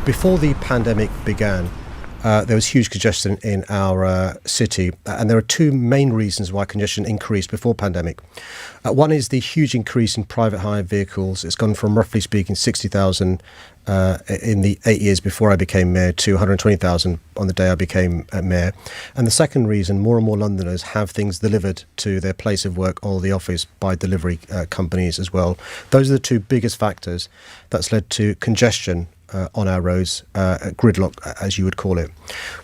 Before the pandemic began, there was huge congestion in our city, and there are two main reasons why congestion increased before pandemic. One is the huge increase in private hire vehicles. It's gone from, roughly speaking, 60,000 in the 8 years before I became mayor to 120,000 on the day I became mayor. And the second reason, more and more Londoners have things delivered to their place of work or the office by delivery companies as well. Those are the two biggest factors that's led to congestion on our roads, gridlock, as you would call it.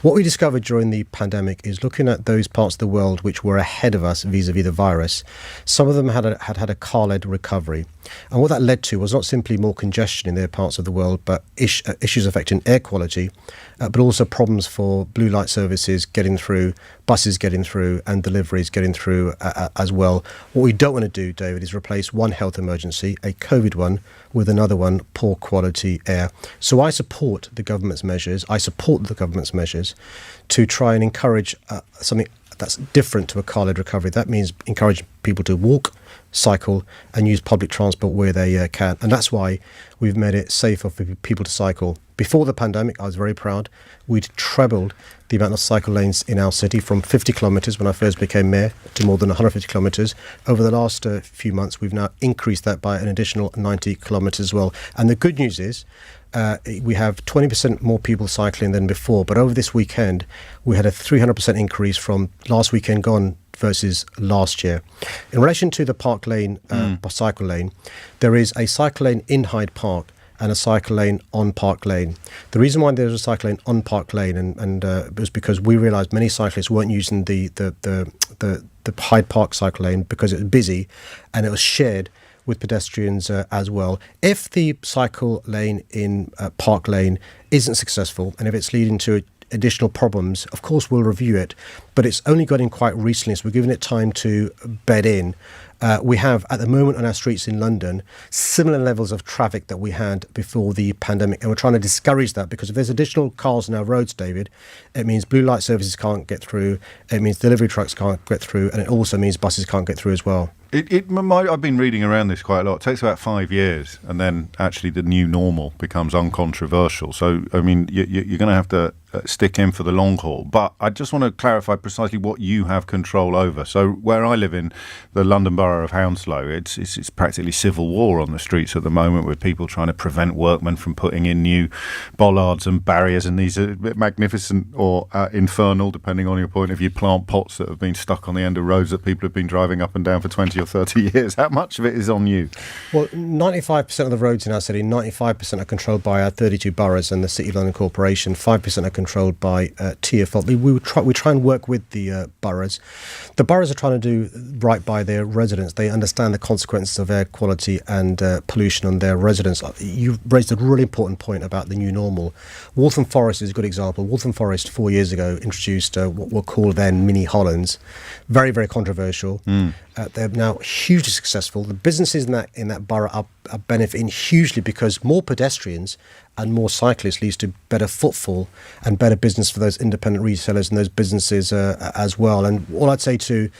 What we discovered during the pandemic is looking at those parts of the world which were ahead of us vis-a-vis the virus. Some of them had a car-led recovery. And what that led to was not simply more congestion in their parts of the world, but issues affecting air quality, but also problems for blue light services getting through, buses getting through, and deliveries getting through as well. What we don't want to do, David, is replace one health emergency, a COVID one, with another one, poor quality air. So I support the government's measures. To try and encourage something that's different to a car-led recovery. That means encouraging people to walk, cycle, and use public transport where they can. And that's why we've made it safer for people to cycle. Before the pandemic, I was very proud. We'd trebled the amount of cycle lanes in our city from 50 kilometres when I first became mayor to more than 150 kilometres. Over the last few months, we've now increased that by an additional 90 kilometres as well. And the good news is we have 20% more people cycling than before. But over this weekend, we had a 300% increase from last weekend gone versus last year. In relation to the Park Lane, cycle lane, there is a cycle lane in Hyde Park and a cycle lane on Park Lane. The reason why there's a cycle lane on Park Lane and was because we realised many cyclists weren't using the Hyde Park cycle lane because it was busy and it was shared with pedestrians as well. If the cycle lane in Park Lane isn't successful and if it's leading to additional problems, of course we'll review it, but it's only got in quite recently, so we're giving it time to bed in. We have, at the moment on our streets in London, similar levels of traffic that we had before the pandemic. And we're trying to discourage that because if there's additional cars on our roads, David, it means blue light services can't get through, it means delivery trucks can't get through, and it also means buses can't get through as well. I've been reading around this quite a lot. It takes about 5 years, and then actually the new normal becomes uncontroversial. So, I mean, you're going to have to stick in for the long haul. But I just want to clarify precisely what you have control over. So where I live in the London Borough of Hounslow, it's practically civil war on the streets at the moment with people trying to prevent workmen from putting in new bollards and barriers. And these are magnificent or infernal, depending on your point of view, plant pots that have been stuck on the end of roads that people have been driving up and down for 20 or 30 years. How much of it is on you? Well, 95% of the roads in our city, 95% are controlled by our 32 boroughs and the City of London Corporation, 5% are controlled by TfL. We try and work with the boroughs. The boroughs are trying to do right by their residents. They understand the consequences of air quality and pollution on their residents. You've raised a really important point about the new normal. Waltham Forest is a good example. Waltham Forest 4 years ago introduced what were called then mini Hollands. Very, very controversial. They're now hugely successful. The businesses in that borough are benefiting hugely because more pedestrians and more cyclists leads to better footfall and better business for those independent retailers and those businesses as well. And all I'd say to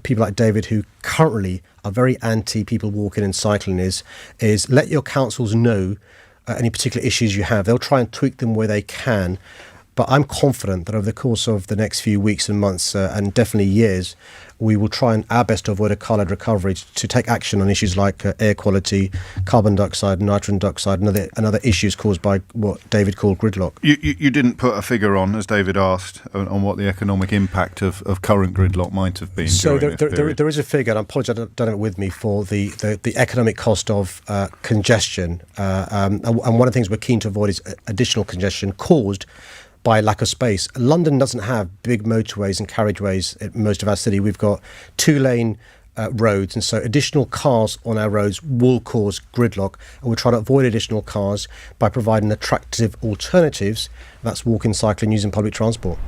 people like David, who currently are very anti people walking and cycling, is let your councils know any particular issues you have. They'll try and tweak them where they can. But I'm confident that over the course of the next few weeks and months and definitely years, we will try our best to avoid a car-led recovery to take action on issues like air quality, carbon dioxide, nitrogen dioxide, and other issues caused by what David called gridlock. You didn't put a figure on, as David asked, on what the economic impact of current gridlock might have been. So there is a figure, and I apologise I don't have it with me, for the economic cost of congestion. And one of the things we're keen to avoid is additional congestion caused by lack of space. London doesn't have big motorways and carriageways in most of our city. We've got 2-lane roads, and so additional cars on our roads will cause gridlock, and we're trying to avoid additional cars by providing attractive alternatives. That's walking, cycling, using public transport.